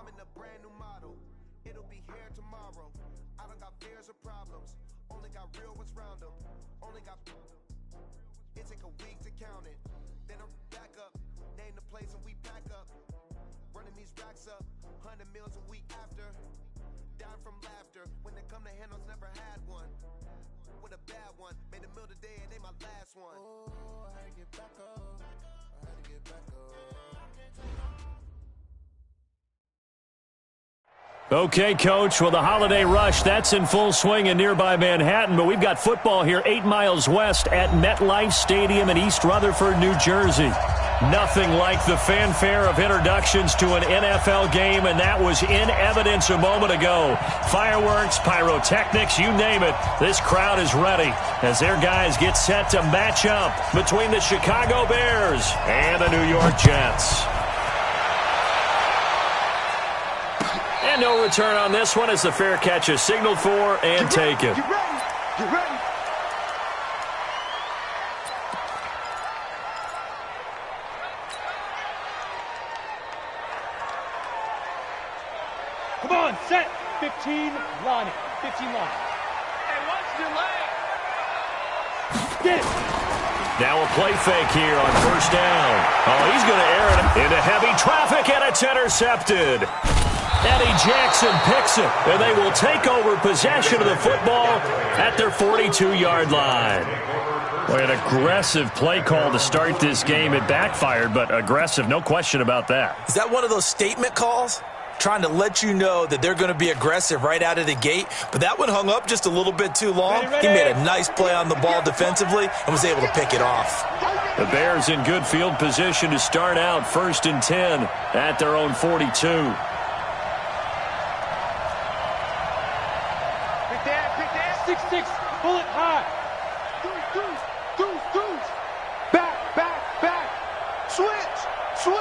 I'm in a brand new model. It'll be here tomorrow. I don't got fears or problems. Only got real ones round them. Only got. It take a week to count it. Then I'm back up. Name the place and we pack up. Running these racks up. 100 meals a week after. Down from laughter. When they come to handles, never had one. With a bad one. Made a meal today and they my last one. Oh, I had to get back up. I had to get back up. Okay, Coach. Well, the holiday rush, that's in full swing in nearby Manhattan, but we've got football here 8 miles west at MetLife Stadium in East Rutherford, New Jersey. Nothing like the fanfare of introductions to an NFL game, and that was in evidence a moment ago. Fireworks, pyrotechnics, you name it. This crowd is ready as their guys get set to match up between the Chicago Bears and the New York Jets. And no return on this one as the fair catch is signaled for and taken. You ready? You ready? Come on, set. 15, line it. 15 line. Hey, what's delay? Get it. Now a play fake here on first down. Oh, he's going to air it into heavy traffic, and it's intercepted. Eddie Jackson picks it, and they will take over possession of the football at their 42-yard line. Boy, an aggressive play call to start this game. It backfired, but aggressive, no question about that. Is that one of those statement calls? Trying to let you know that they're going to be aggressive right out of the gate, but that one hung up just a little bit too long. He made a nice play on the ball defensively and was able to pick it off. The Bears in good field position to start out 1st and 10 at their own 42. Six, pull it high. Deuce. Back. Switch.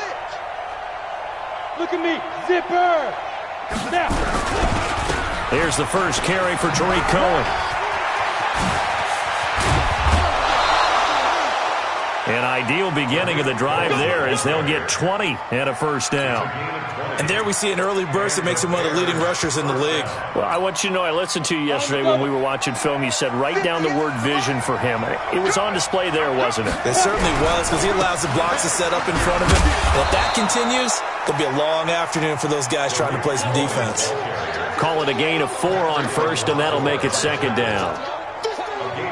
Look at me. Zipper. Snap. Here's the first carry for Tariq Cohen. An ideal beginning of the drive there as they'll get 20 and a first down. And there we see an early burst that makes him one of the leading rushers in the league. Well, I want you to know, I listened to you yesterday when we were watching film. You said write down the word vision for him. It was on display there, wasn't it? It certainly was, because he allows the blocks to set up in front of him. And if that continues, it'll be a long afternoon for those guys trying to play some defense. Call it a gain of 4 on first, and that'll make it second down.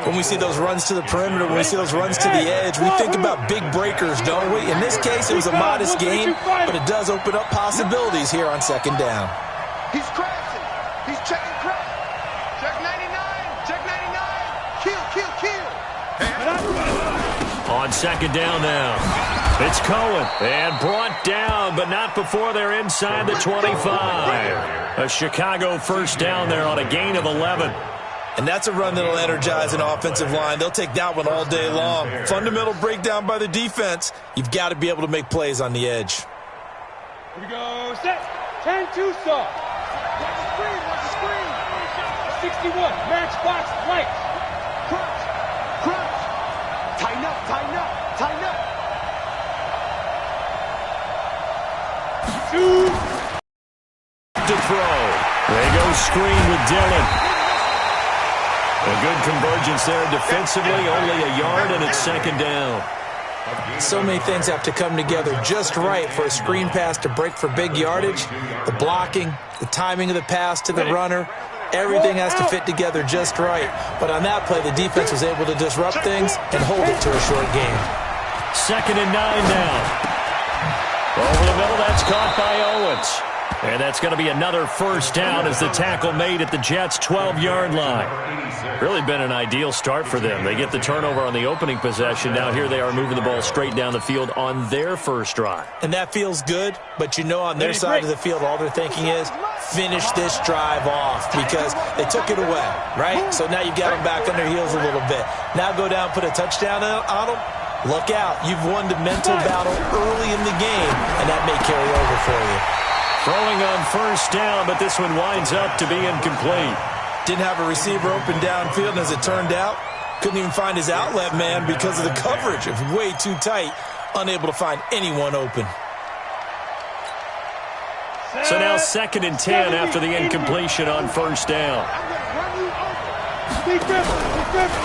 When we see those runs to the perimeter, when we see those runs to the edge, we think about big breakers, don't we? In this case, it was a modest gain, but it does open up possibilities here on second down. He's crashing. He's checking crash. Check 99. Kill. On second down now. It's Cohen. And brought down, but not before they're inside the 25. A Chicago first down there on a gain of 11. And that's a run that'll energize an offensive line. They'll take that one all day long. Fundamental breakdown by the defense. You've got to be able to make plays on the edge. Here we go. Set. 10-2 soft. Watch the screen. 61. Matchbox light. Crunch. Tighten up. Two. To throw. They go screen with Dillon. A good convergence there defensively, only a yard, and it's second down. So many things have to come together just right for a screen pass to break for big yardage. The blocking, the timing of the pass to the runner, everything has to fit together just right. But on that play, the defense was able to disrupt things and hold it to a short game. 2nd and 9 now. Over the middle, that's caught by Owens. And that's going to be another first down as the tackle made at the Jets' 12-yard line. Really been an ideal start for them. They get the turnover on the opening possession. Now here they are moving the ball straight down the field on their first drive. And that feels good, but you know on their side of the field all they're thinking is finish this drive off because they took it away, right? So now you've got them back on their heels a little bit. Now go down, put a touchdown on them. Look out. You've won the mental battle early in the game, and that may carry over for you. Throwing on first down, but this one winds up to be incomplete. Didn't have a receiver open downfield, and as it turned out, couldn't even find his outlet man because of the coverage. It was way too tight, unable to find anyone open. So now 2nd and 10 after the incompletion on first down.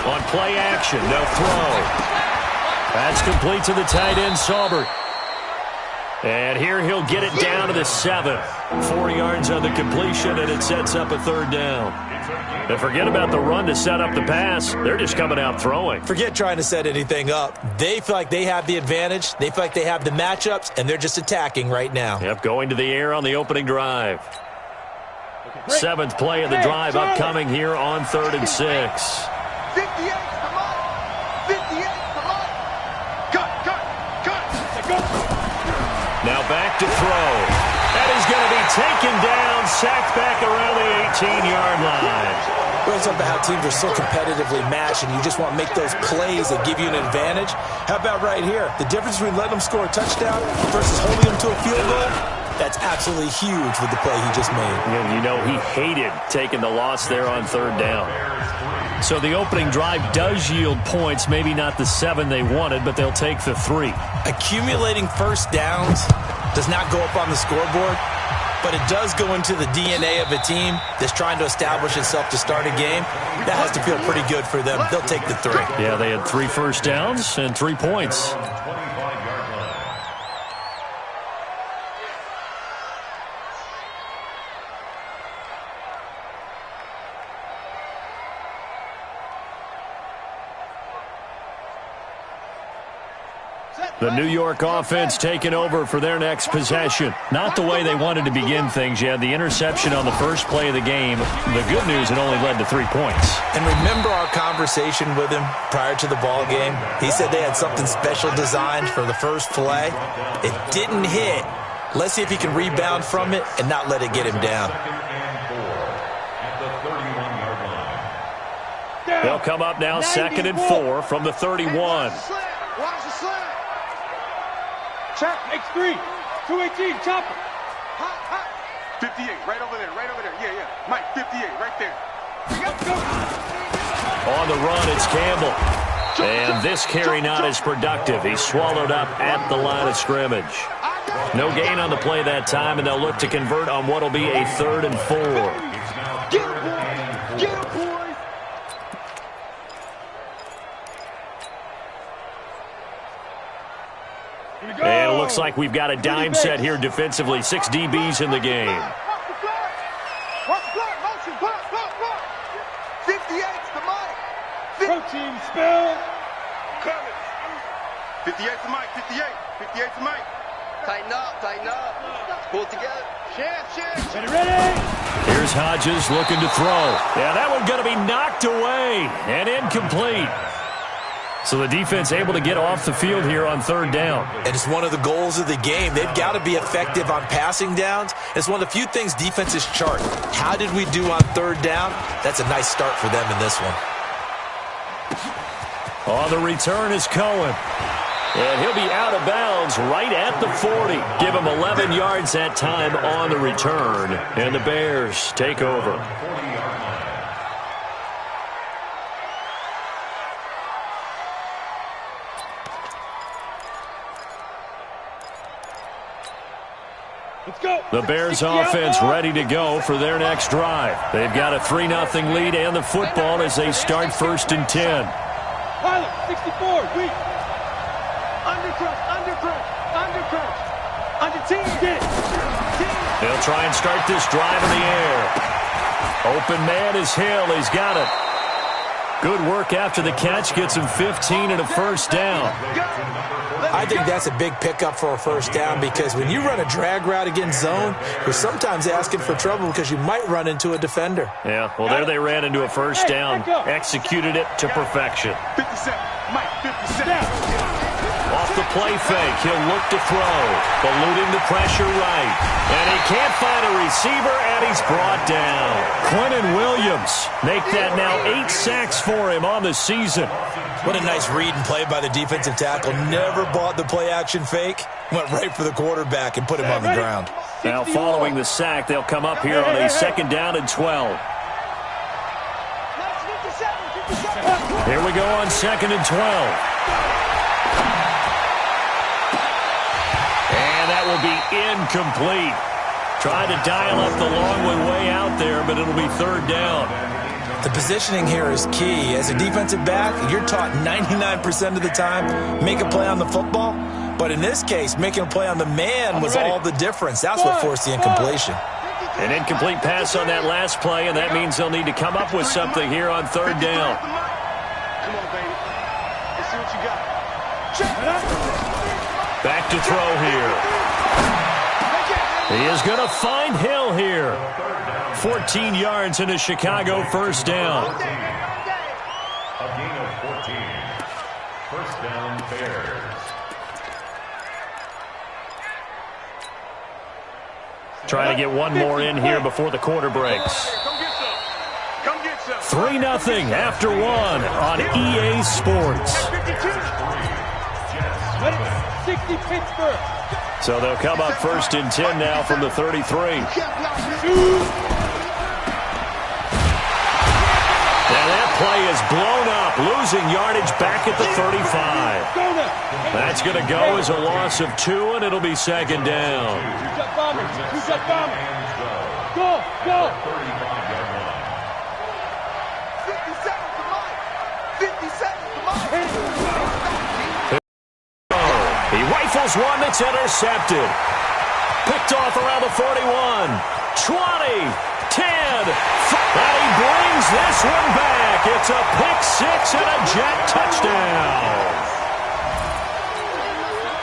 On play action, no throw. That's complete to the tight end, Saubert. And here he'll get it down to the 7. 4 yards on the completion, and it sets up a 3rd down. And forget about the run to set up the pass. They're just coming out throwing. Forget trying to set anything up. They feel like they have the advantage. They feel like they have the matchups, and they're just attacking right now. Yep, going to the air on the opening drive. 7th play of the drive upcoming here on 3rd and 6. 58 to Mike. 58 to Mike. Cut. Now back to throw. That is going to be taken down, sacked back around the 18-yard line. Well, it's about how teams are so competitively matched, and you just want to make those plays that give you an advantage. How about right here? The difference between letting them score a touchdown versus holding them to a field goal, that's absolutely huge with the play he just made. And you know he hated taking the loss there on 3rd down. So the opening drive does yield points, maybe not the 7 they wanted, but they'll take the 3. Accumulating first downs does not go up on the scoreboard, but it does go into the DNA of a team that's trying to establish itself to start a game. That has to feel pretty good for them. They'll take the 3. Yeah, they had 3 first downs and 3 points. The New York offense taking over for their next possession. Not the way they wanted to begin things. You had the interception on the first play of the game. The good news, it only led to 3 points. And remember our conversation with him prior to the ball game? He said they had something special designed for the first play. It didn't hit. Let's see if he can rebound from it and not let it get him down. They'll come up now 2nd and 4 from the 31. Watch the slant. Check, X3, 218, chopper. Hot. 58, right over there. Yeah. Mike, 58, right there. On the run, it's Campbell. And this carry not as productive. He's swallowed up at the line of scrimmage. No gain on the play that time, and they'll look to convert on what will be a 3rd and 4. Get him, boys. And it looks like we've got a dime set here defensively. 6 DBs in the game. Watch the motion, block. 58's the Mike. Protein spill. 58 to Mike, 58 to Mike. Tighten up. Pull it together. Shift. Ready? Here's Hodges looking to throw. Yeah, that one's going to be knocked away and incomplete. So the defense able to get off the field here on 3rd down. And it's one of the goals of the game. They've got to be effective on passing downs. It's one of the few things defenses chart. How did we do on 3rd down? That's a nice start for them in this one. On the return is Cohen. And he'll be out of bounds right at the 40. Give him 11 yards that time on the return. And the Bears take over. Let's go. The Bears offense ready to go for their next drive. They've got a 3-0 lead and the football as they start 1st and 10. Pilot, 64, weak. Under crunch. Under team. Get it. They'll try and start this drive in the air. Open man is Hill. He's got it. Good work after the catch. Gets him 15 and a 1st down. I think that's a big pickup for a 1st down because when you run a drag route against zone, you're sometimes asking for trouble because you might run into a defender. Yeah, well, there they ran into a 1st down. Executed it to perfection. 57, Mike, 57. Off the play fake, he'll look to throw. Eluding the pressure right. And he can't find a receiver, and he's brought down. Quentin Williams make that now 8 sacks for him on the season. What a nice read and play by the defensive tackle. Never bought the play-action fake. Went right for the quarterback and put him on the ground. Now following the sack, they'll come up here on a 2nd down and 12. Here we go on 2nd and 12. And that will be incomplete. Trying to dial up the long one way out there, but it'll be third down. The positioning here is key. As a defensive back, you're taught 99% of the time, make a play on the football. But in this case, making a play on the man was all the difference. That's what forced the incompletion. An incomplete pass on that last play, and that means they'll need to come up with something here on third down. Come on, baby. Let's see what you got. Back to throw here. He is going to find Hill here. 14 yards in a Chicago first down. A gain of 14. First down, Bears. Trying to get one more in here before the quarter breaks. Come get some. 3-0 after one on EA Sports. 60 Pittsburgh. So they'll come up first and 10 now from the 33. And that play is blown up, losing yardage back at the 35. That's going to go as a loss of 2, and it'll be second down. Two-jet bombers. Two-jet bombers. Go, go. 35-yard line. 50 seconds to Mike. 50 seconds to Mike. He rifles one that's intercepted. Picked off around the 41. 20, 10. And he brings this one back. It's a pick six and a Jet touchdown.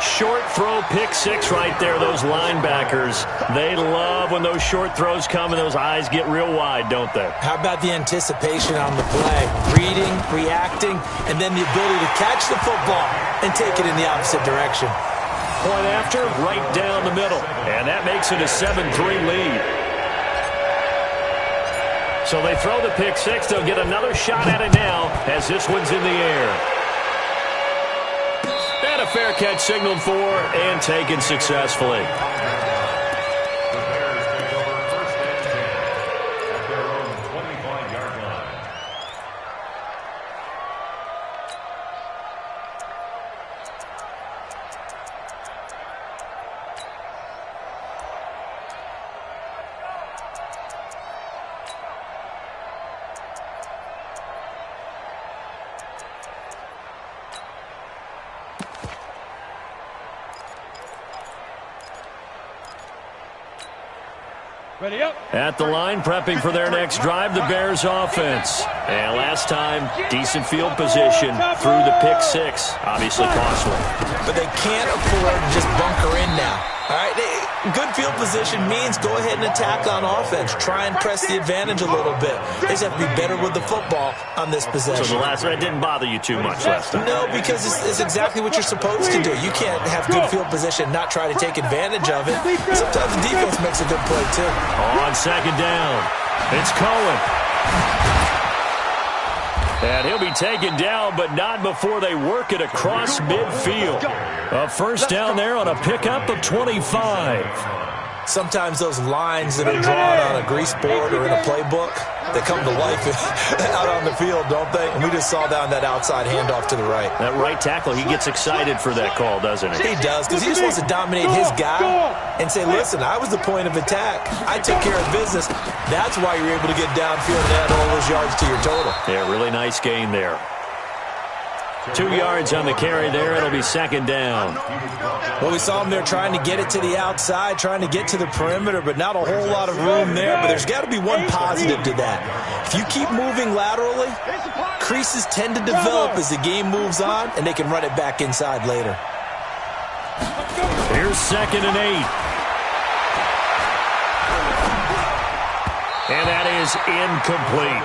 Short throw pick six right there. Those linebackers, they love when those short throws come and those eyes get real wide, don't they? How about the anticipation on the play? Reading, reacting, and then the ability to catch the football and take it in the opposite direction. Point after, right down the middle. And that makes it a 7-3 lead. So they throw the pick six. They'll get another shot at it now as this one's in the air. And a fair catch signaled for and taken successfully. The Bears take over first and 10 at their own 25-yard line. Ready up. At the line, prepping for their next drive, the Bears offense. And last time, decent field position through the pick six. Obviously costly. But they can't afford to just bunker in now. All right, good field position means go ahead and attack on offense. Try and press the advantage a little bit. They just have to be better with the football on this possession. So the last one didn't bother you too much last time? No, because it's exactly what you're supposed to do. You can't have good field position, not try to take advantage of it. Sometimes the defense makes a good play, too. On second down, it's Cohen. And he'll be taken down, but not before they work it across midfield. A first down there on a pickup of 25. Sometimes those lines that are drawn on a grease board or in a playbook, they come to life out on the field, don't they? And we just saw down that outside handoff to the right. That right tackle, he gets excited for that call, doesn't he? He does, because he just wants to dominate his guy and say, listen, I was the point of attack. I took care of business. That's why you're able to get downfield and add all those yards to your total. Yeah, really nice gain there. 2 yards on the carry there. It'll be second down. Well, we saw him there trying to get it to the outside, trying to get to the perimeter, but not a whole lot of room there. But there's got to be one positive to that. If you keep moving laterally, creases tend to develop as the game moves on, and they can run it back inside later. Here's second and 8. And that is incomplete.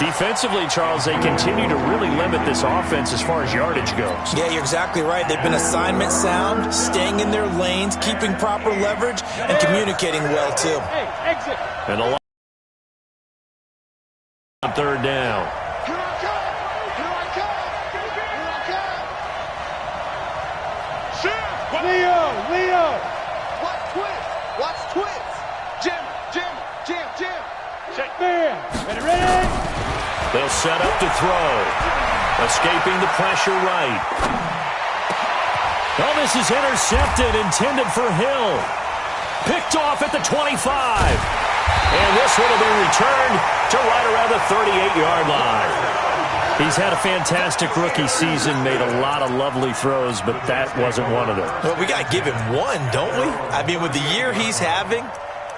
Defensively, Charles, they continue to really limit this offense as far as yardage goes. Yeah, you're exactly right. They've been assignment sound, staying in their lanes, keeping proper leverage, and communicating well, too. Hey, exit. And a on third down. Here I come. Here I come. Here I come. Leo. Watch twist. Watch twist. Jim. Check man. Ready? They'll set up to throw. Escaping the pressure right. Oh, this is intercepted, intended for Hill. picked off at the 25. And this one will be returned to right around the 38-yard line. He's had a fantastic rookie season, made a lot of lovely throws, but that wasn't one of them. Well, we got to give him one, don't we? I mean, with the year he's having,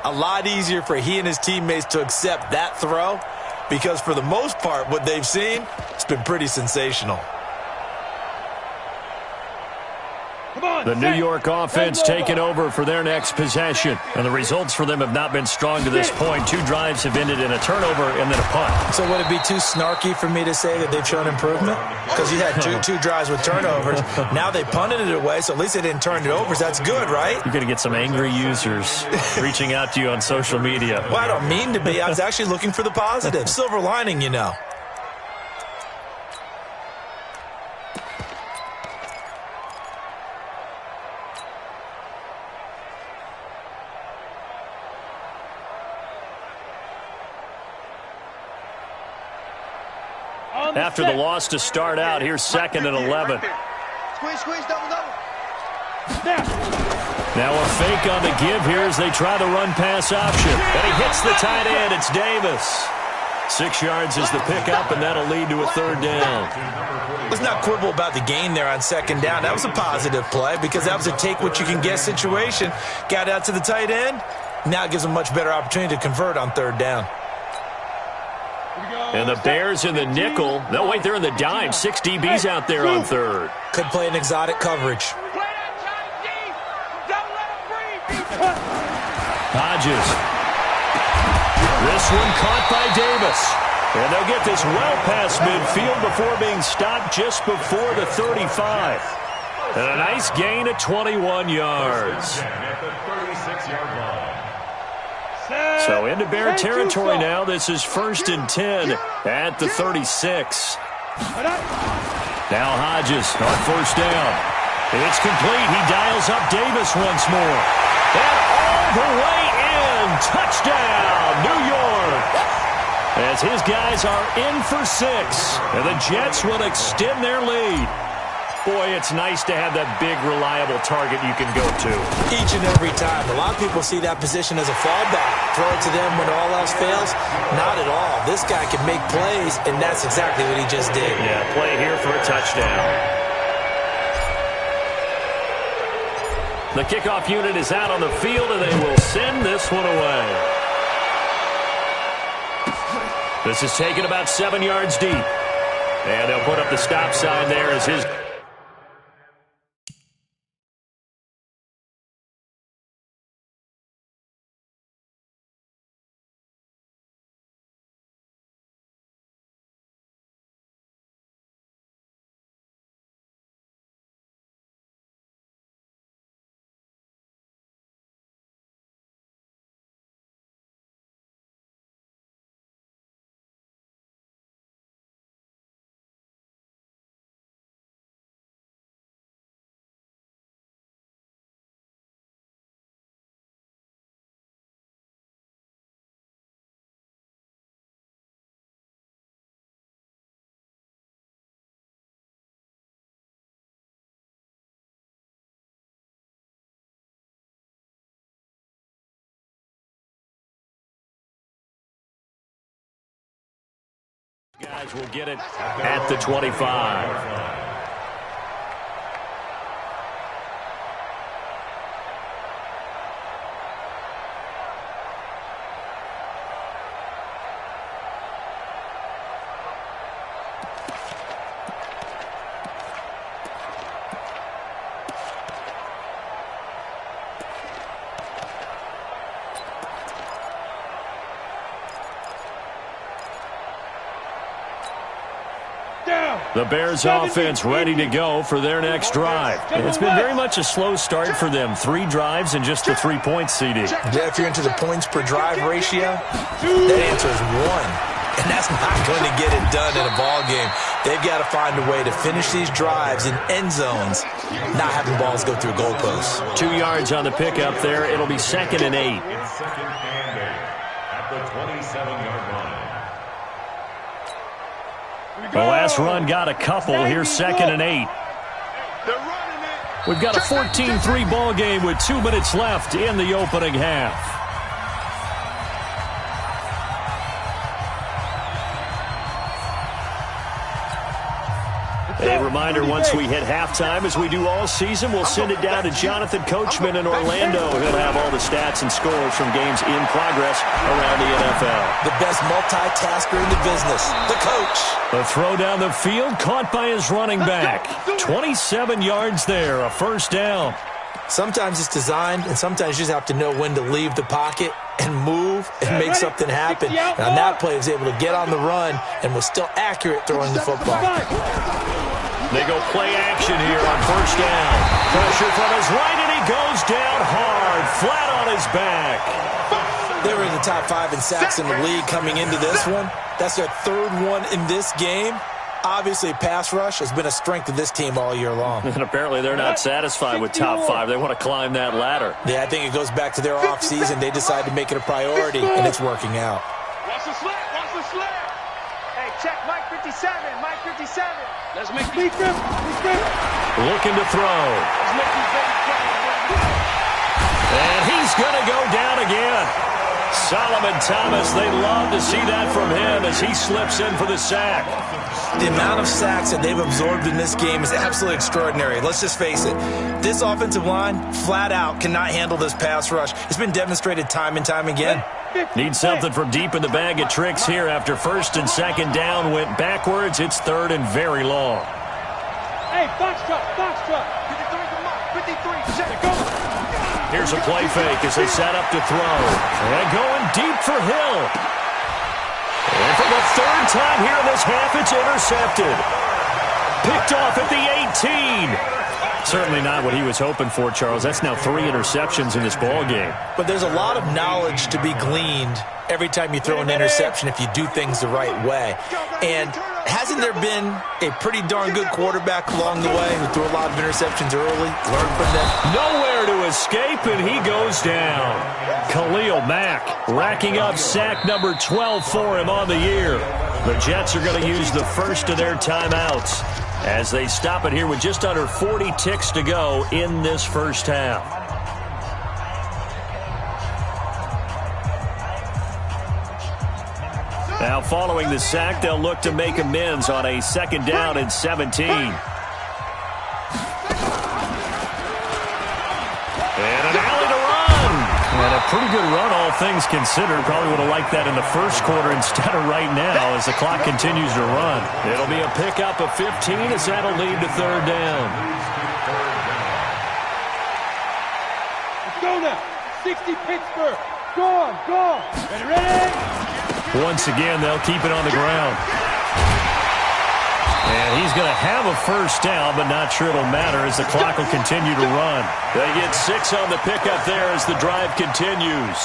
a lot easier for he and his teammates to accept that throw because for the most part, what they've seen, it's been pretty sensational. The New York offense taking over for their next possession. And the results for them have not been strong to this point. 2 drives have ended in a turnover and then a punt. So would it be too snarky for me to say that they've shown improvement? Because you had two drives with turnovers. Now they punted it away, so at least they didn't turn it over. So that's good, right? You're going to get some angry users reaching out to you on social media. Well, I don't mean to be. I was actually looking for the positive. Silver lining, you know. After the loss to start out, here's 2nd and 11. Squeeze, double. Now a fake on the give here as they try the run-pass option. And he hits the tight end. It's Davis. 6 yards is the pickup, and that'll lead to a 3rd down. Let's not quibble about the gain there on 2nd down. That was a positive play because that was a take-what-you-can-get situation. Got out to the tight end. Now it gives them a much better opportunity to convert on 3rd down. And the Bears in the nickel. No, wait, they're in the dime. 6 DBs out there on 3rd. Could play an exotic coverage. Hodges. This one caught by Davis. And they'll get this well past midfield before being stopped just before the 35. And a nice gain of 21 yards. At the 36-yard line. So into Bear territory now. This is 1st and 10 at the 36. Now Hodges on 1st down. It's complete. He dials up Davis once more. And all the way in. Touchdown, New York. As his guys are in for 6. And the Jets will extend their lead. Boy, it's nice to have that big, reliable target you can go to. Each and every time. A lot of people see that position as a fallback. Throw it to them when all else fails. Not at all. This guy can make plays, and that's exactly what he just did. Yeah, play here for a touchdown. The kickoff unit is out on the field, and they will send this one away. This is taken about 7 yards deep. And they'll put up the stop sign there as his... Guys will get it at the 25. The Bears offense ready to go for their next drive. It's been very much a slow start for them. 3 drives and just the 3 points, CD. Yeah, if you're into the points per drive ratio, that answer is 1. And that's not going to get it done in a ball game. They've got to find a way to finish these drives in end zones, not having balls go through goalposts. 2 yards on the pickup there. It'll be 2nd and 8. It's 2nd and 8 at the 27-yard line. The last run got a couple. Here's 2nd and 8. They're running it. We've got a 14-3 ball game with 2 minutes left in the opening half. A reminder, once we hit halftime, as we do all season, we'll send it down to Jonathan Coachman in Orlando. He'll have all the stats and scores from games in progress around the NFL. The best multitasker in the business, the coach. The throw down the field, caught by his running back. 27 yards there, a first down. Sometimes it's designed, and sometimes you just have to know when to leave the pocket and move and make something happen. And on that play, he was able to get on the run and was still accurate throwing the football. They go play action here on first down. Pressure from his right, and he goes down hard, flat on his back. They were in the top 5 in sacks in the league coming into this one. That's their 3rd one in this game. Obviously, pass rush has been a strength of this team all year long. And apparently they're not satisfied with top 5. They want to climb that ladder. Yeah, I think it goes back to their offseason. They decided to make it a priority, and it's working out. Watch the slant. Watch the slant. Hey, check Mike 57. Mike 57. Let's make these Looking to throw. And he's going to go down again. Solomon Thomas, they love to see that from him as he slips in for the sack. The amount of sacks that they've absorbed in this game is absolutely extraordinary. Let's just face it. This offensive line, flat out, cannot handle this pass rush. It's been demonstrated time and time again. Need something from deep in the bag of tricks here after first and second down went backwards. It's 3rd and very long. Hey, box truck. 53 for Mike. 53. Check it, go. Here's a play fake as they set up to throw. And going deep for Hill. And for the 3rd time here in this half, it's intercepted. Picked off at the 18. Certainly not what he was hoping for, Charles. That's now 3 interceptions in this ball game. But there's a lot of knowledge to be gleaned every time you throw an interception if you do things the right way. And hasn't there been a pretty darn good quarterback along the way who threw a lot of interceptions early, learned from them? Nowhere to escape, and he goes down. Khalil Mack racking up sack number 12 for him on the year. The Jets are going to use the first of their timeouts as they stop it here with just under 40 ticks to go in this first half. Now following the sack, they'll look to make amends on a 2nd down and 17. And an alley to run. And a pretty good run, all things considered. Probably would have liked that in the first quarter instead of right now as the clock continues to run. It'll be a pickup of 15 as that'll lead to 3rd down. Let's go now. 60 Pittsburgh. Go on. Ready? Once again, they'll keep it on the ground. And he's going to have a first down, but not sure it'll matter as the clock will continue to run. They get 6 on the pickup there as the drive continues.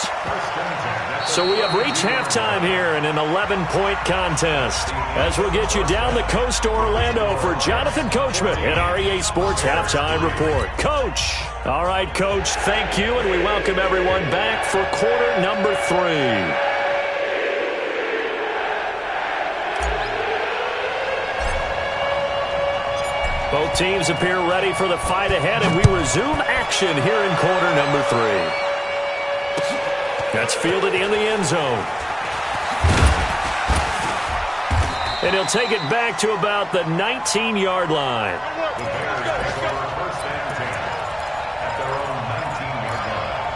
So we have reached halftime here in an 11-point contest. As we'll get you down the coast to Orlando for Jonathan Coachman in our EA Sports Halftime Report. Coach. All right, Coach, thank you, and we welcome everyone back for quarter number 3. Both teams appear ready for the fight ahead, and we resume action here in quarter number 3. That's fielded in the end zone. And he'll take it back to about the 19-yard line. First and 10 at their own 19-yard line.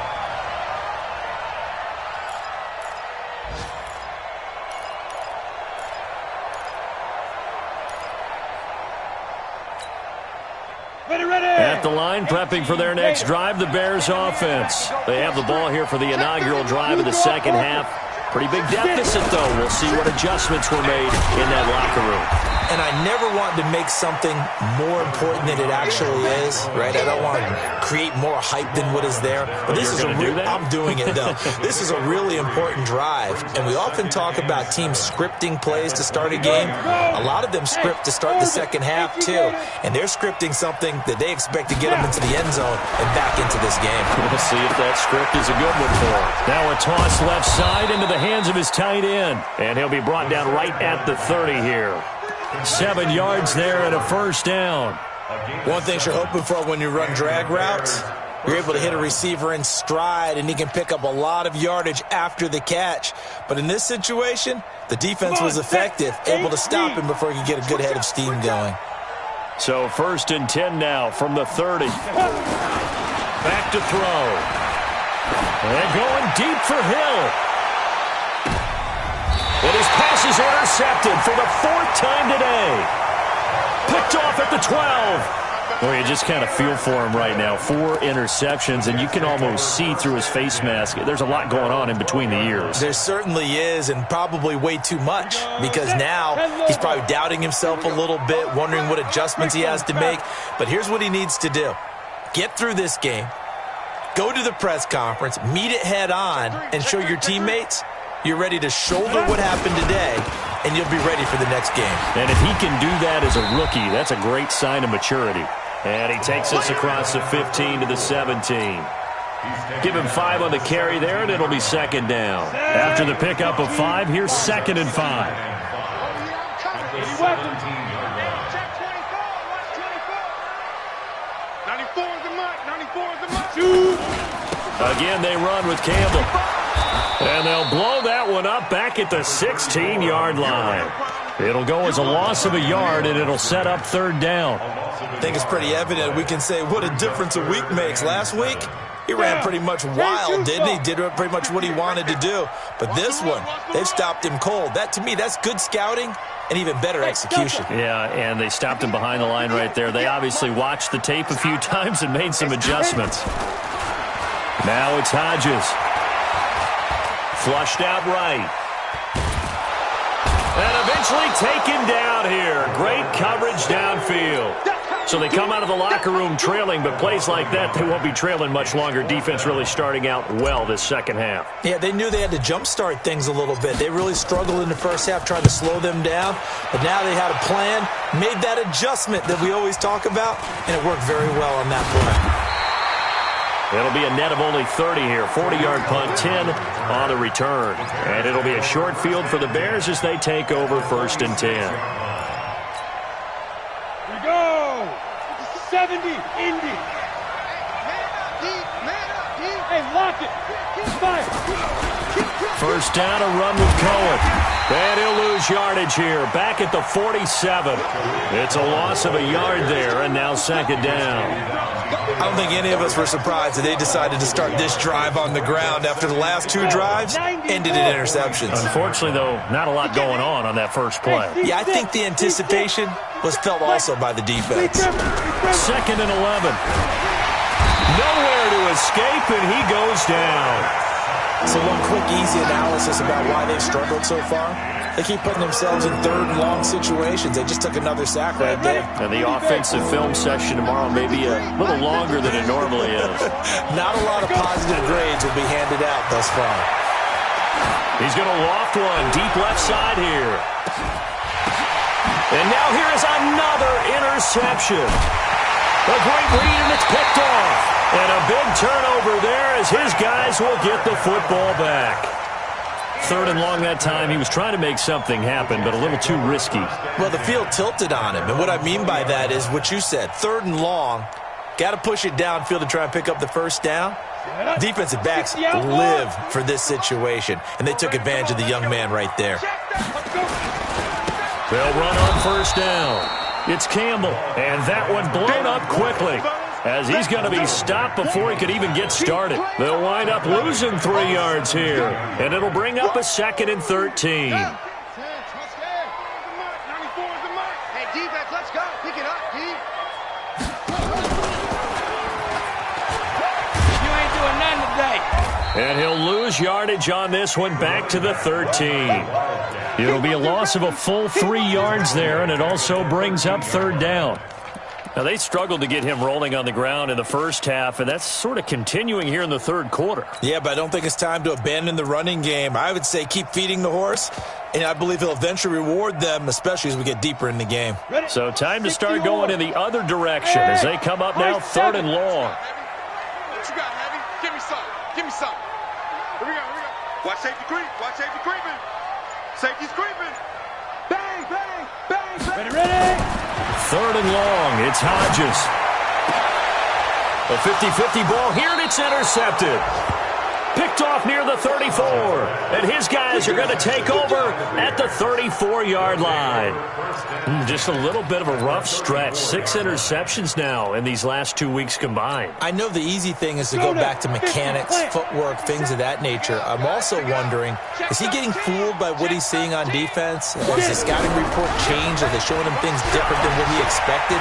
At the line, prepping for their next drive, the Bears offense. They have the ball here for the inaugural drive of the second half. Pretty big deficit, though. We'll see what adjustments were made in that locker room. And I never want to make something more important than it actually is, right? I don't want to create more hype than what is there. But this is I'm doing it, though. This is a really important drive. And we often talk about teams scripting plays to start a game. A lot of them script to start the second half, too. And they're scripting something that they expect to get them into the end zone and back into this game. We'll see if that script is a good one for him. Now a toss left side into the hands of his tight end. And he'll be brought down right at the 30 here. 7 yards there and a first down. One thing you're hoping for when you run drag routes, you're able to hit a receiver in stride, and he can pick up a lot of yardage after the catch. But in this situation, the defense was effective, able to stop him before he could get a good head of steam going. So 1st and 10 now from the 30. Back to throw. And going deep for Hill. And his pass is intercepted for the 4th time today. Picked off at the 12. Well, you just kind of feel for him right now. 4 interceptions, and you can almost see through his face mask. There's a lot going on in between the ears. There certainly is, and probably way too much, because now he's probably doubting himself a little bit, wondering what adjustments he has to make. But here's what he needs to do. Get through this game, go to the press conference, meet it head on, and show your teammates you're ready to shoulder what happened today, and you'll be ready for the next game. And if he can do that as a rookie, that's a great sign of maturity. And he takes us across the 15 to the 17. Give him 5 on the carry there, and it'll be 2nd down. After the pickup of 5, here's 2nd and 5. Again, they run with Campbell. And they'll blow that one up back at the 16-yard line. It'll go as a loss of a yard, and it'll set up 3rd down. I think it's pretty evident. We can say what a difference a week makes. Last week, he ran pretty much wild, didn't he? Did pretty much what he wanted to do. But this one, they've stopped him cold. That, to me, that's good scouting and even better execution. Yeah, and they stopped him behind the line right there. They obviously watched the tape a few times and made some adjustments. Now it's Hodges. Flushed out right. And eventually taken down here. Great coverage downfield. So they come out of the locker room trailing, but plays like that, they won't be trailing much longer. Defense really starting out well this 2nd half. Yeah, they knew they had to jumpstart things a little bit. They really struggled in the first half trying to slow them down, but now they had a plan, made that adjustment that we always talk about, and it worked very well on that play. It'll be a net of only 30 here. 40-yard punt, 10 on the return. And it'll be a short field for the Bears as they take over 1st and 10. Here we go. 70, Indy. Hey, lock it. Fire. 1st down, a run with Cohen. And he'll lose yardage here. Back at the 47. It's a loss of a yard there, and now 2nd down. I don't think any of us were surprised that they decided to start this drive on the ground after the last 2 drives ended in interceptions. Unfortunately, though, not a lot going on that first play. Yeah, I think the anticipation was felt also by the defense. 2nd and 11. Nowhere to escape, and he goes down. So one quick, easy analysis about why they've struggled so far. They keep putting themselves in 3rd and long situations. They just took another sack right there. And the offensive film session tomorrow may be a little longer than it normally is. Not a lot of positive grades will be handed out thus far. He's going to loft one deep left side here. And now here is another interception. A great read, and it's picked off. And a big turnover there as his guys will get the football back. 3rd and long that time. He was trying to make something happen, but a little too risky. Well, the field tilted on him. And what I mean by that is what you said. 3rd and long. Got to push it downfield to try and pick up the 1st down. Defensive backs live for this situation. And they took advantage of the young man right there. They'll run on 1st down. It's Campbell. And that one blown up quickly, as he's going to be stopped before he could even get started. They'll wind up losing 3 yards here, and it'll bring up a 2nd and 13. Hey, defense, let's go. Pick it up, D. You ain't doing nothing today. And he'll lose yardage on this one back to the 13. It'll be a loss of a full 3 yards there, and it also brings up 3rd down. Now, they struggled to get him rolling on the ground in the first half, and that's sort of continuing here in the 3rd quarter. Yeah, but I don't think it's time to abandon the running game. I would say keep feeding the horse, and I believe he'll eventually reward them, especially as we get deeper in the game. So time to start going in the other direction as they come up now 3rd and long. What you got, Heavy? Give me some. Give me some. Here we go, here we go. Watch safety creep. Watch safety creeping. Safety's creeping. Bang, bang, bang, bang. Ready. 3rd and long. It's Hodges. A 50-50 ball here, and it's intercepted. Picked off near the 34. And his guys are going to take over at the 34-yard line. Just a little bit of a rough stretch. 6 interceptions now in these last 2 weeks combined. I know the easy thing is to go back to mechanics, footwork, things of that nature. I'm also wondering, is he getting fooled by what he's seeing on defense? Has the scouting report changed? Are they showing him things different than what he expected?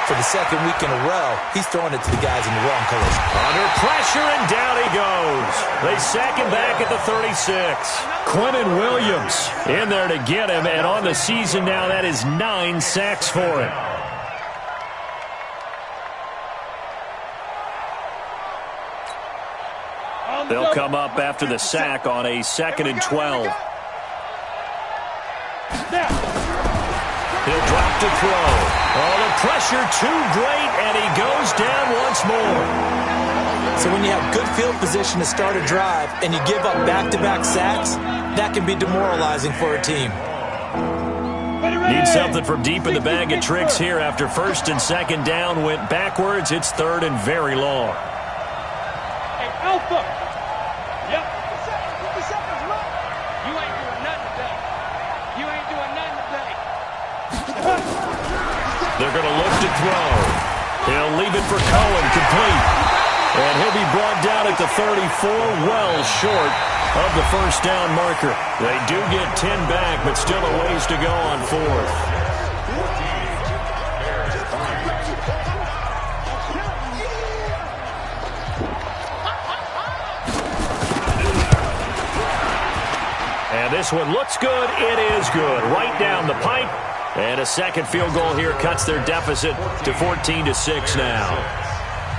For the 2nd week in a row, he's throwing it to the guys in the wrong colors. Under pressure, and down he goes. They sack him back at the 36. Quentin Williams in there to get him, and on the season now, that is 9 sacks for him. They'll come up after the sack on a 2nd and 12. He'll drop to throw. Oh, the pressure too great, and he goes down once more. So when you have good field position to start a drive and you give up back-to-back sacks, that can be demoralizing for a team. Need something from deep in the bag of tricks here after 1st and 2nd down went backwards. It's 3rd and very long. Hey, Alpha. Yep. 50 seconds left. You ain't doing nothing today. You ain't doing nothing today. They're going to look to throw. He'll leave it for Cohen, complete. And he'll be brought down at the 34, well short of the 1st down marker. They do get 10 back, but still a ways to go on 4th. And this one looks good. It is good. Right down the pipe. And a 2nd field goal here cuts their deficit to 14-6 now.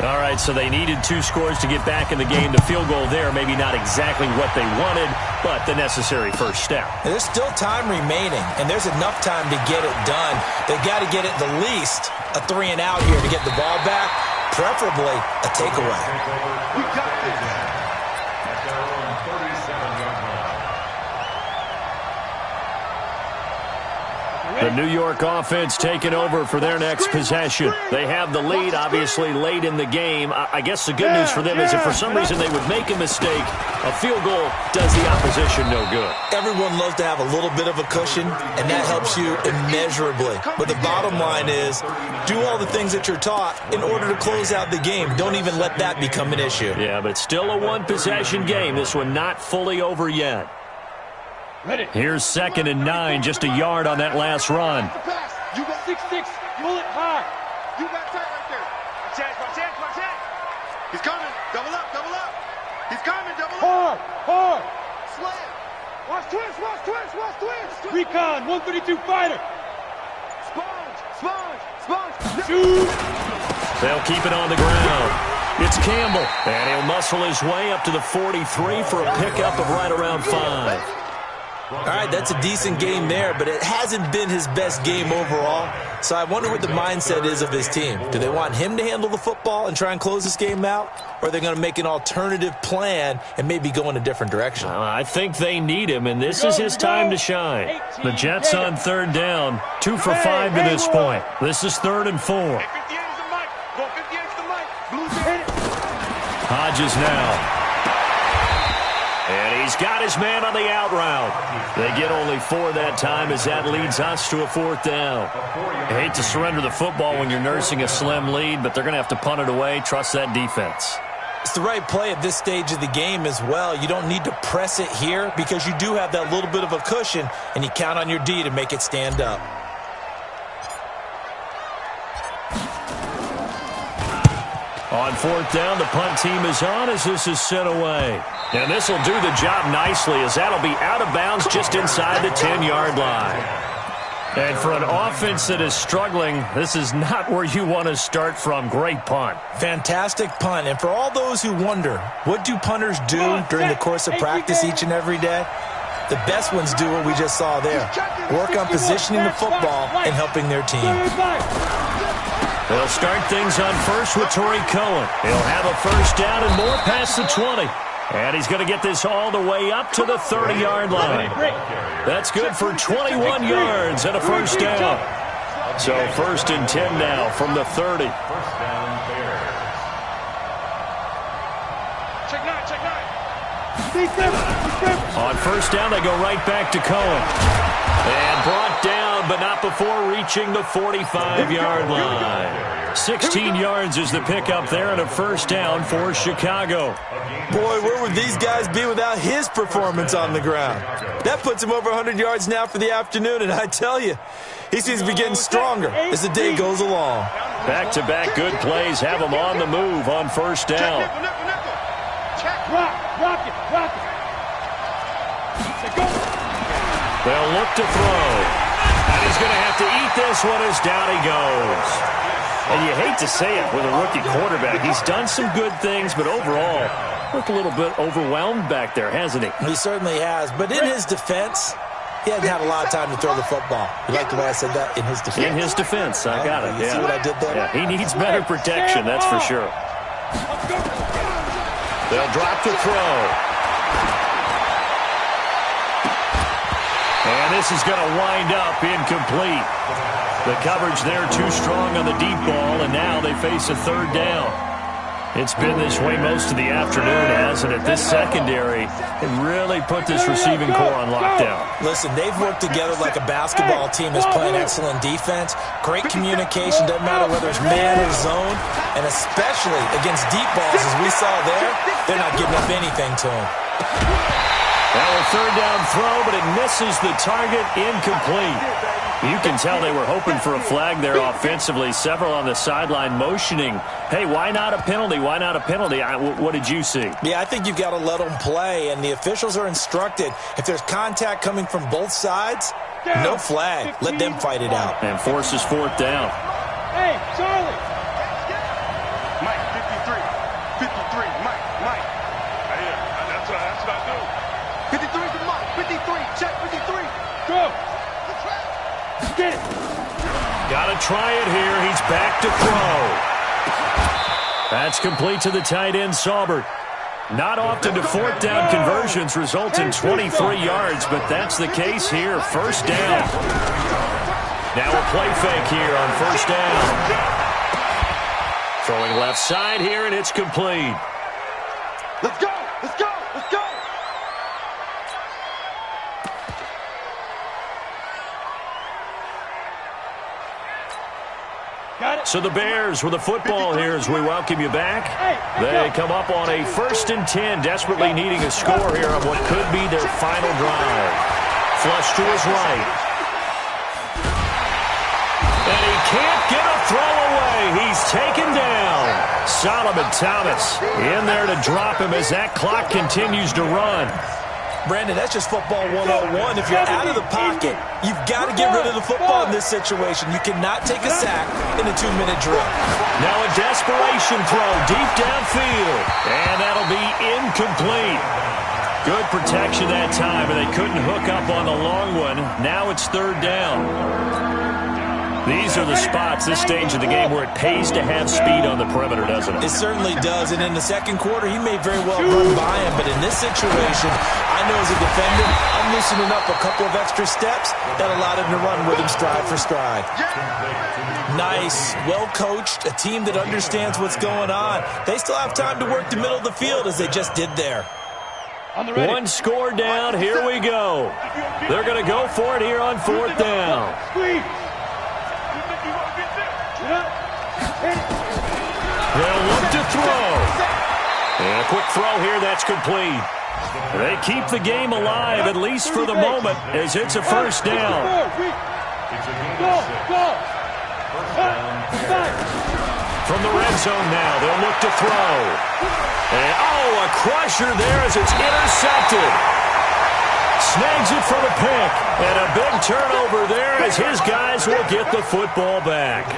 All right, so they needed 2 scores to get back in the game. The field goal there, maybe not exactly what they wanted, but the necessary first step. And there's still time remaining, and there's enough time to get it done. They've got to get at the least a 3-and-out here to get the ball back, preferably a takeaway. We got this. At their own 37-yard line. The New York offense taking over for their next possession. They have the lead, obviously, late in the game. I guess the good news for them is if for some reason they would make a mistake, a field goal does the opposition no good. Everyone loves to have a little bit of a cushion, and that helps you immeasurably. But the bottom line is, do all the things that you're taught in order to close out the game. Don't even let that become an issue. Yeah, but still a one-possession game. This one not fully over yet. Ready. Here's 2nd and 9, just a yard on that last run. You got 6-6. Pull it hard. You got tight right there. Watch it. He's coming. Double up. He's coming. Double up. Hard. Slam. Watch twins. Recon, 132 fighter. Sponge. Shoot. They'll keep it on the ground. It's Campbell, and he'll muscle his way up to the 43 for a pickup of right around 5. All right, that's a decent game there, but it hasn't been his best game overall. So I wonder what the mindset is of his team. Do they want him to handle the football and try and close this game out? Or are they going to make an alternative plan and maybe go in a different direction? I think they need him, and this is his time to shine. The Jets on 3rd down, 2 for 5 to this point. This is 3rd and 4. Hey, 58 is the mic. Go 58 is the mic. Blues hit it. Hodges now. And he's got his man on the out route. They get only 4 that time as that leads us to a 4th down. I hate to surrender the football when you're nursing a slim lead, but they're going to have to punt it away. Trust that defense. It's the right play at this stage of the game as well. You don't need to press it here because you do have that little bit of a cushion, and you count on your D to make it stand up. On 4th down, the punt team is on as this is sent away. And this will do the job nicely as that'll be out of bounds just inside the 10-yard line. And for an offense that is struggling, this is not where you want to start from. Great punt. Fantastic punt. And for all those who wonder, what do punters do during the course of practice each and every day? The best ones do what we just saw there. Work on positioning the football and helping their team. They'll start things on first with Torrey Cohen. He'll have a 1st down and more past the 20. And he's going to get this all the way up to the 30-yard line. That's good for 21 yards and a 1st down. So 1st and 10 now from the 30. First down, Bears. Check nine, check nine. On 1st down, they go right back to Cohen. And brought down, but not before reaching the 45-yard line. 16 yards is the pickup there, and a 1st down for Chicago. Boy, where would these guys be without his performance on the ground? That puts him over 100 yards now for the afternoon, and I tell you, he seems to be getting stronger as the day goes along. Back-to-back good plays have him on the move on 1st down. Rock it. They'll look to throw. And he's going to have to eat this one as down he goes. And you hate to say it with a rookie quarterback. He's done some good things, but overall, looked a little bit overwhelmed back there, hasn't he? He certainly has. But in his defense, he hasn't had a lot of time to throw the football. You like the way I said that? In his defense. In his defense. I got it. You see what I did there? Yeah, he needs better protection, that's for sure. They'll drop to throw. And this is going to wind up incomplete. The coverage there too strong on the deep ball, and now they face a 3rd down. It's been this way most of the afternoon, hasn't it? This secondary, it really put this receiving core on lockdown. Listen, they've worked together like a basketball team that's playing excellent defense. Great communication, doesn't matter whether it's man or zone, and especially against deep balls, as we saw there, they're not giving up anything to them. Now a 3rd down throw, but it misses the target, incomplete. You can tell they were hoping for a flag there offensively. Several on the sideline motioning, hey, why not a penalty? Why not a penalty? What did you see? Yeah, I think you've got to let them play, and the officials are instructed, if there's contact coming from both sides, no flag. Let them fight it out. And forces 4th down. Hey, Charlie. Mike, 53. 53, Mike. Hey, that's what I do. 53 to Mike. 53, check 53. Go. Get it. Got to try it here. He's back to throw. That's complete to the tight end, Saubert. Not often do 4th down conversions result in 23 yards, but that's the case here. 1st down. Now a play fake here on 1st down. Throwing left side here, and it's complete. Let's go. So the Bears with the football here as we welcome you back. They come up on a 1st and 10, desperately needing a score here on what could be their final drive. Flush to his right. And he can't get a throw away. He's taken down. Solomon Thomas in there to drop him as that clock continues to run. Brandon, that's just football 101. If you're out of the pocket, you've got to get rid of the football in this situation. You cannot take a sack in a 2-minute drill. Now a desperation throw deep downfield, and that'll be incomplete. Good protection that time, and they couldn't hook up on the long one. Now it's 3rd down. These are the spots, this stage of the game, where it pays to have speed on the perimeter, doesn't it? It certainly does, and in the second quarter, he may very well run by him, but in this situation, I know as a defender, I'm loosening up a couple of extra steps that allowed him to run with him stride for stride. Nice, well-coached, a team that understands what's going on. They still have time to work the middle of the field as they just did there. One score down, here we go. They're going to go for it here on 4th down. They'll look to throw. And a quick throw here, that's complete. They keep the game alive, at least for the moment, as it's a 1st down. From the red zone now, they'll look to throw. And, a crusher there as it's intercepted. Snags it for the pick. And a big turnover there as his guys will get the football back.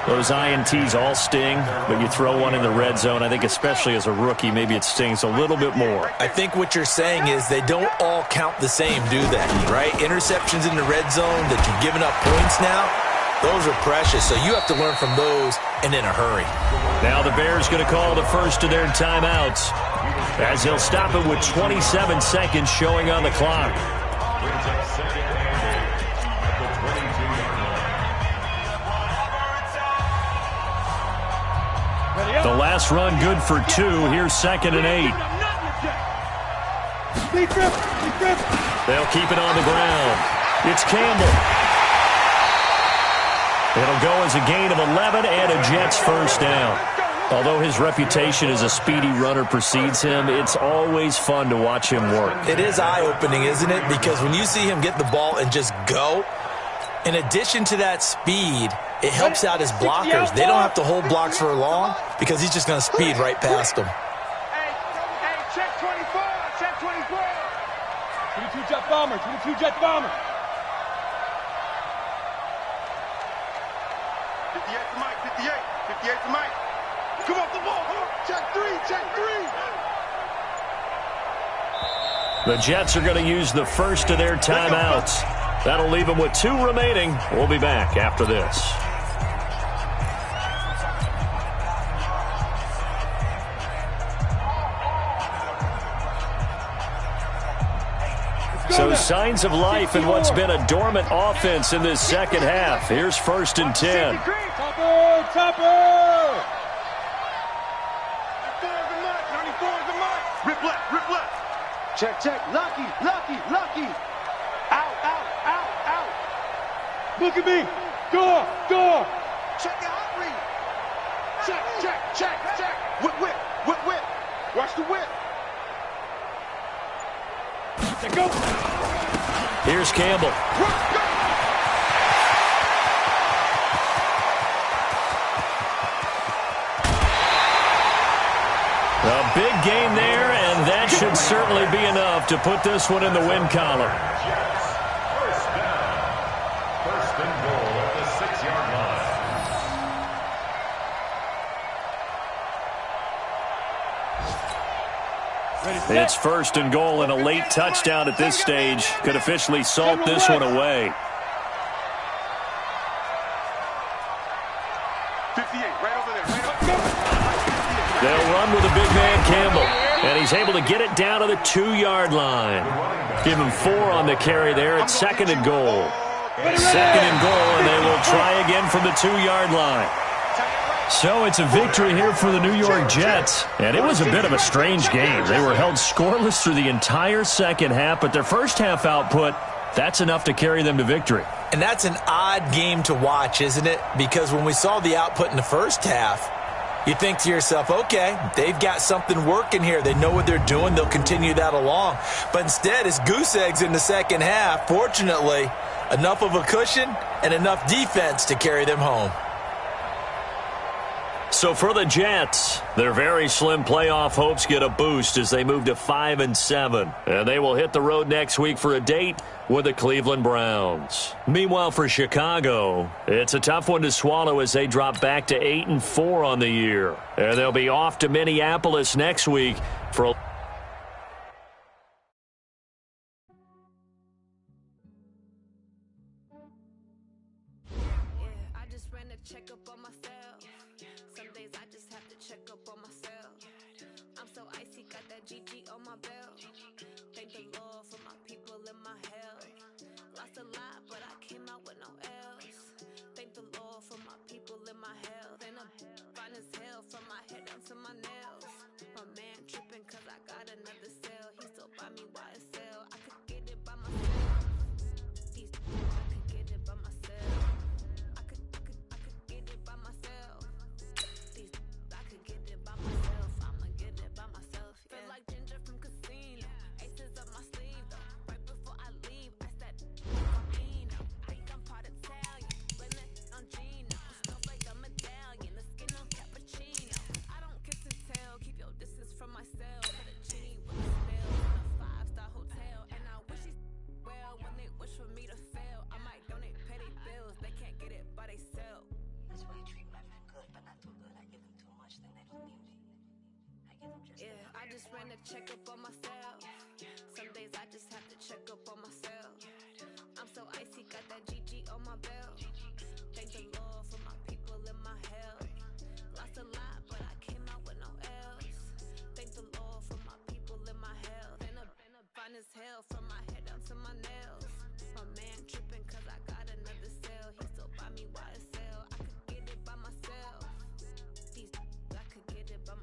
Those INTs all sting, but you throw one in the red zone, I think especially as a rookie, maybe it stings a little bit more. I think what you're saying is they don't all count the same, do they? Right? Interceptions in the red zone that you've given up points now, those are precious, so you have to learn from those and in a hurry. Now the Bears going to call the first of their timeouts as he'll stop it with 27 seconds showing on the clock. pass run good for 2. Here's 2nd and 8. They'll keep it on the ground. It's Campbell. It'll go as a gain of 11 and a Jets first down. Although his reputation as a speedy runner precedes him, it's always fun to watch him work. It is eye-opening, isn't it? Because when you see him get the ball and just go, in addition to that speed, it helps out his blockers. They don't have to hold blocks for long because he's just going to speed right past them. Hey, check 24, check 24. 22 Jet Bomber, 22 Jet Bomber. 58 to Mike, 58. 58 to Mike. Come off the ball. Check 3, check 3. The Jets are going to use the first of their timeouts. That'll leave them with 2 remaining. We'll be back after this. So signs of life in what's been a dormant offense in this second half. Here's 1st and 10. Topper! 94 is the mark. Rip left. Check. Lucky. Out. Look at me. Door. Check the hot read. Check. Whip. Watch the whip. Go. Here's Campbell. A big gain there, and that should certainly be enough to put this one in the win column. First down. First and goal at the 6-yard line. It's 1st and goal, and a late touchdown at this stage could officially salt this one away. 58, right over there. They'll run with a big man, Campbell, and he's able to get it down to the 2-yard line. Give him 4 on the carry there. It's 2nd and goal. 2nd and goal, and they will try again from the 2-yard line. So it's a victory here for the New York Jets, and it was a bit of a strange game. They were held scoreless through the entire second half, but their first half output, that's enough to carry them to victory. And that's an odd game to watch, isn't it? Because when we saw the output in the first half, you think to yourself, okay, they've got something working here. They know what they're doing. They'll continue that along. But instead, it's goose eggs in the second half. Fortunately, enough of a cushion and enough defense to carry them home. So for the Jets, their very slim playoff hopes get a boost as they move to 5-7. And they will hit the road next week for a date with the Cleveland Browns. Meanwhile, for Chicago, it's a tough one to swallow as they drop back to 8-4 on the year. And they'll be off to Minneapolis next week for a check up on myself. Some days I just have to check up on myself. I'm so icy, got that GG on my belt. Thank the Lord for my people in my health. Lost a lot, but I came out with no L's. Thank the Lord for my people in my health. Been a fine as hell from my head down to my nails. My man tripping cause I got another cell. He still buy me YSL. I could get it by myself. I could get it by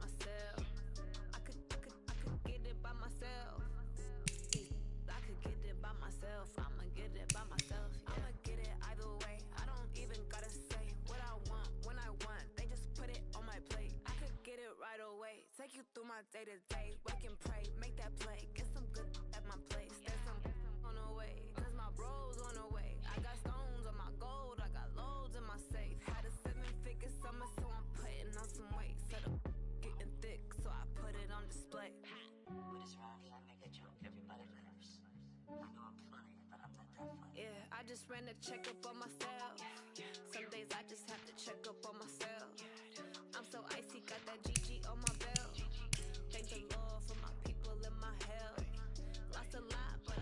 Take you through my day to day. Wake and pray, make that play. Get some good at my place. There's some on the way, cause my bro's on the way. I got stones on my gold, I got loads in my safe. Had a 7-figure summer, so I'm putting on some weight. Set up getting thick, so I put it on display. What is wrong here? I make a joke, everybody laughs. I know I'm funny, but I'm not that funny. Yeah, I just ran a check up on myself. Some days I just have to check up on myself. I'm so icy, got that GG on my belt. Thank the Lord for my people in my hell. Lost a lot, but